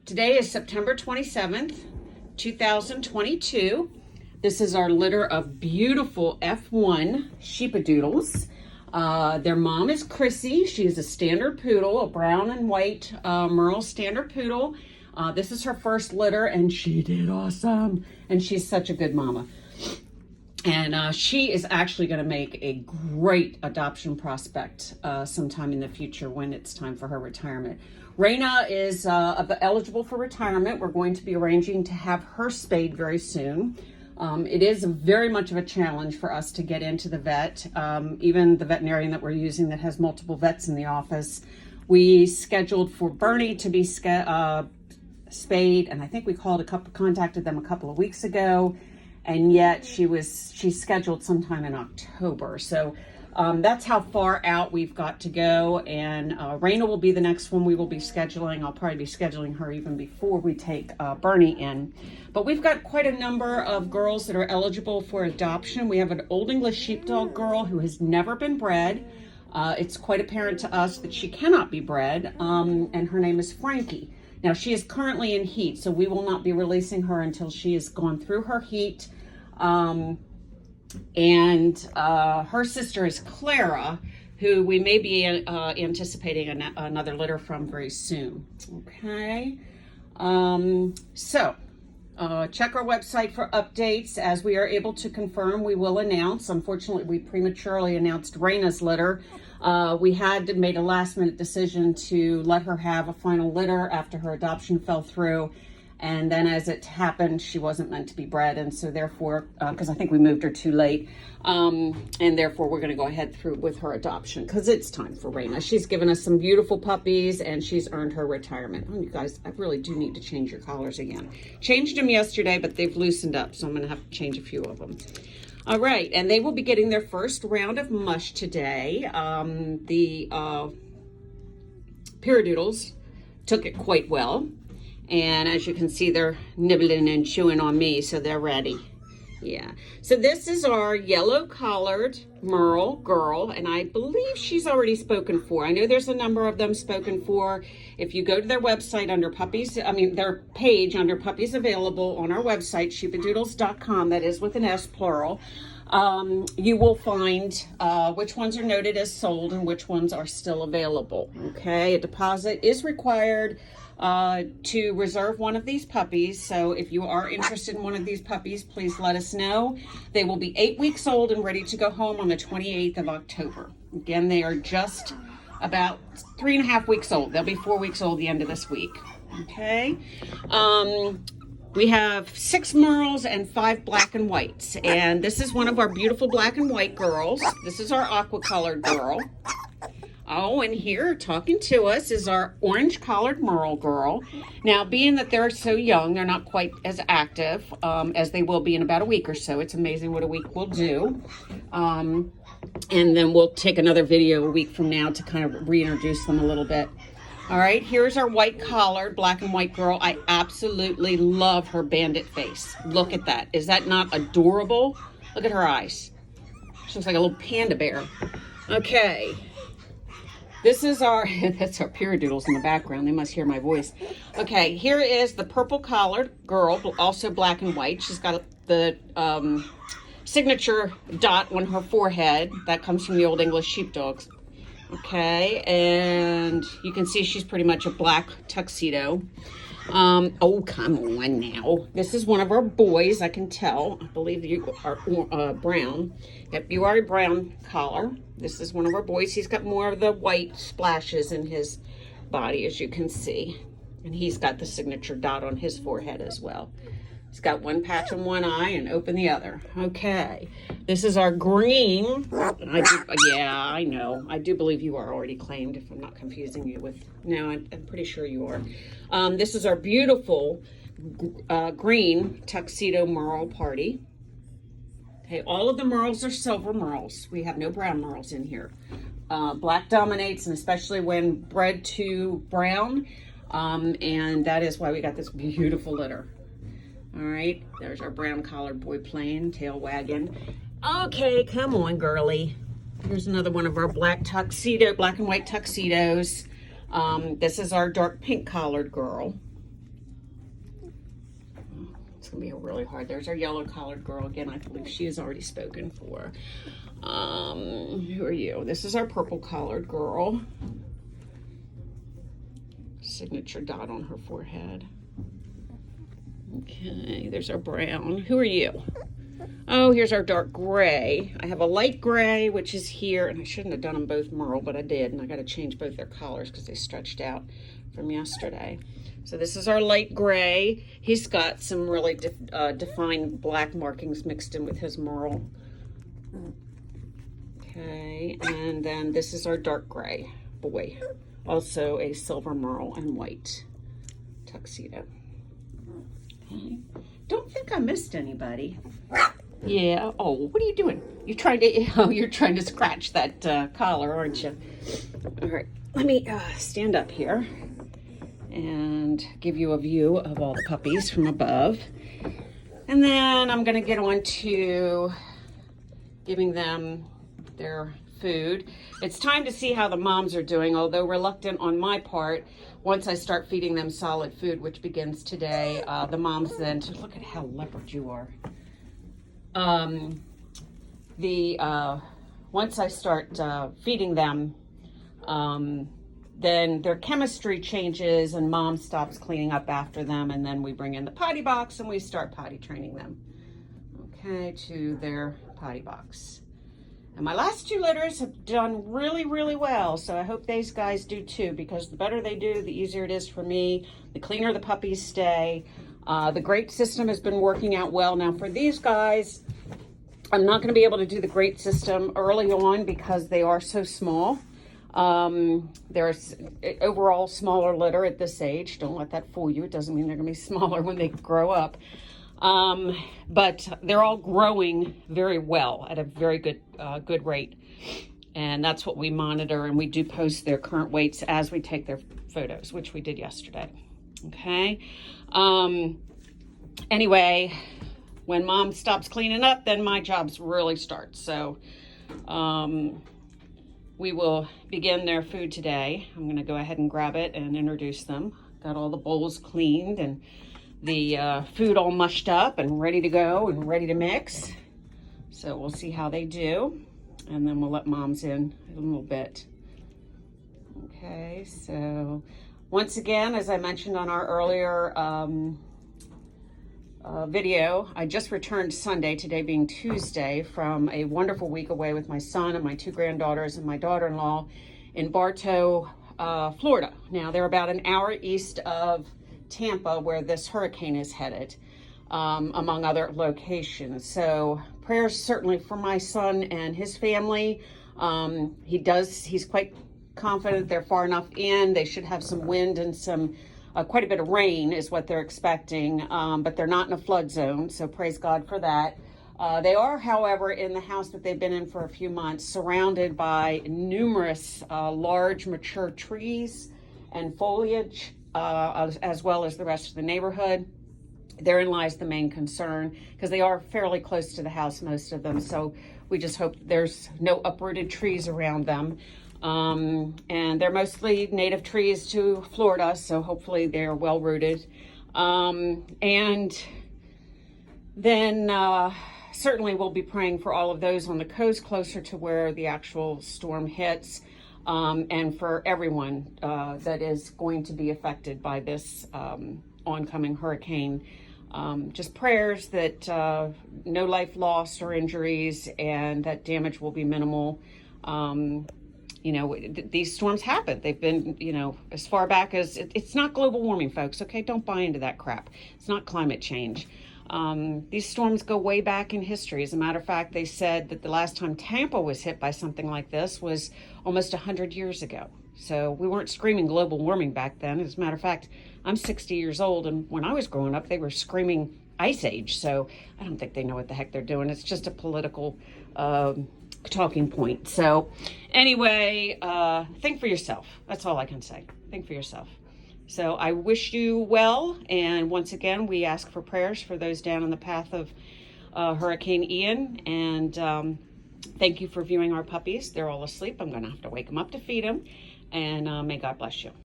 Today is September 27th, 2022. This is our litter of beautiful F1 Sheepadoodles. Their mom is Crissy. She is a standard poodle, a brown and white Merle standard poodle. This is her first litter and she did awesome. And she's such a good mama. And she is actually going to make a great adoption prospect sometime in the future when it's time for her retirement. Raina is eligible for retirement. We're going to be arranging to have her spayed very soon. It is very much of a challenge for us to get into the vet. Even the veterinarian that we're using that has multiple vets in the office, we scheduled for Bernie to be spayed, and I think we contacted them a couple of weeks ago, and yet she's scheduled sometime in October. So that's how far out we've got to go, and Raina will be the next one we will be scheduling. I'll probably be scheduling her even before we take Bernie in. But we've got quite a number of girls that are eligible for adoption. We have an Old English Sheepdog girl who has never been bred. It's quite apparent to us that she cannot be bred, and her name is Frankie. Now, she is currently in heat, so we will not be releasing her until she has gone through her heat. Her sister is Clara, who we may be anticipating another litter from very soon. Okay, check our website for updates. As we are able to confirm, we will announce. Unfortunately, we prematurely announced Raina's litter. We had made a last-minute decision to let her have a final litter after her adoption fell through. And then as it happened, she wasn't meant to be bred. And so therefore, because I think we moved her too late, and therefore we're going to go ahead through with her adoption because it's time for Raina. She's given us some beautiful puppies and she's earned her retirement. Oh, you guys, I really do need to change your collars again. Changed them yesterday, but they've loosened up. So I'm going to have to change a few of them. All right, and they will be getting their first round of mush today. The Sheepadoodles took it quite well. And as you can see, they're nibbling and chewing on me, so they're ready. Yeah. So this is our yellow-collared Merle girl, and I believe she's already spoken for. I know there's a number of them spoken for. If you go to their website under Puppies, their page under Puppies Available on our website, sheepadoodles.com, that is with an S plural, you will find which ones are noted as sold and which ones are still available. Okay, a deposit is required to reserve one of these puppies. So if you are interested in one of these puppies, please let us know. They will be 8 weeks old and ready to go home on the 28th of October. Again, they are just about 3.5 weeks old. They'll be 4 weeks old the end of this week. Okay. We have 6 Merles and 5 black and whites. And this is one of our beautiful black and white girls. This is our aqua-colored girl. Oh, and here talking to us is our orange-collared Merle girl. Now, being that they're so young, they're not quite as active as they will be in about a week or so. It's amazing what a week will do. And then we'll take another video a week from now to kind of reintroduce them a little bit. All right, here's our white-collared black and white girl. I absolutely love her bandit face. Look at that. Is that not adorable? Look at her eyes. She looks like a little panda bear. Okay. This is that's our Sheepadoodles in the background. They must hear my voice. Okay, here is the purple-collared girl, also black and white. She's got the signature dot on her forehead. That comes from the Old English Sheepdogs. Okay, and you can see she's pretty much a black tuxedo. Oh, come on now. This is one of our boys, I can tell. I believe you are brown. Yep, you are a brown collar. This is one of our boys. He's got more of the white splashes in his body, as you can see. And he's got the signature dot on his forehead as well. He's got one patch on one eye and open the other. Okay, this is our green. I know. I do believe you are already claimed, if I'm not confusing you with... No, I'm pretty sure you are. This is our beautiful green tuxedo Merle party. Okay, all of the Merles are silver Merles. We have no brown Merles in here. Black dominates, and especially when bred to brown. And that is why we got this beautiful litter. All right, there's our brown collared boy playing, tail wagging. Okay, come on, girly. Here's another one of our black and white tuxedos. This is our dark pink collared girl. It's gonna be really hard. There's our yellow collared girl again. I believe she is already spoken for. Who are you? This is our purple collared girl. Signature dot on her forehead. Okay, there's our brown. Who are you? Oh, here's our dark gray. I have a light gray, which is here, and I shouldn't have done them both merle, but I did, and I got to change both their collars because they stretched out from yesterday. So this is our light gray. He's got some really defined black markings mixed in with his merle. Okay, and then this is our dark gray boy. Also a silver merle and white tuxedo. Okay. Don't think I missed anybody. Yeah. Oh, what are you doing? You're trying to. Oh, you're trying to scratch that collar, aren't you? All right. Let me stand up here and give you a view of all the puppies from above, and then I'm going to get on to giving them their food. It's time to see how the moms are doing, although reluctant on my part. Once I start feeding them solid food, which begins today, the moms then, look at how leopard you are. Once I start feeding them, then their chemistry changes and mom stops cleaning up after them, and then we bring in the potty box and we start potty training them, okay, to their potty box. And my last 2 litters have done really, really well. So I hope these guys do too, because the better they do, the easier it is for me. The cleaner the puppies stay. The grate system has been working out well. Now for these guys, I'm not going to be able to do the grate system early on because they are so small. There's overall smaller litter at this age. Don't let that fool you. It doesn't mean they're going to be smaller when they grow up. But they're all growing very well at a very good rate. And that's what we monitor, and we do post their current weights as we take their photos, which we did yesterday. Okay. Anyway, when mom stops cleaning up, then my jobs really start. So, we will begin their food today. I'm going to go ahead and grab it and introduce them. Got all the bowls cleaned and the food all mushed up and ready to go and ready to mix. So we'll see how they do, and then we'll let moms in a little bit. Okay, so once again, as I mentioned on our earlier video, I just returned Sunday, today being Tuesday, from a wonderful week away with my son and my 2 granddaughters and my daughter-in-law in Bartow, Florida. Now, they're about an hour east of Tampa, where this hurricane is headed, among other locations. So prayers certainly for my son and his family. He's quite confident they're far enough in. They should have some wind and some quite a bit of rain is what they're expecting, but they're not in a flood zone, so praise God for that. They are, however, in the house that they've been in for a few months, surrounded by numerous large mature trees and foliage, as well as the rest of the neighborhood. Therein lies the main concern, because they are fairly close to the house, most of them. So we just hope there's no uprooted trees around them. And they're mostly native trees to Florida, so hopefully they're well rooted. And then certainly we'll be praying for all of those on the coast closer to where the actual storm hits. And for everyone that is going to be affected by this oncoming hurricane. Just prayers that no life lost or injuries, and that damage will be minimal. You know, these storms happen. They've been, you know, as far back as, it's not global warming, folks, okay? Don't buy into that crap. It's not climate change. These storms go way back in history. As a matter of fact, they said that the last time Tampa was hit by something like this was almost 100 years ago. So we weren't screaming global warming back then. As a matter of fact, I'm 60 years old, and when I was growing up, they were screaming ice age. So I don't think they know what the heck they're doing. It's just a political talking point. So anyway, think for yourself. That's all I can say. Think for yourself. So I wish you well, and once again, we ask for prayers for those down in the path of Hurricane Ian, and thank you for viewing our puppies. They're all asleep. I'm going to have to wake them up to feed them, and may God bless you.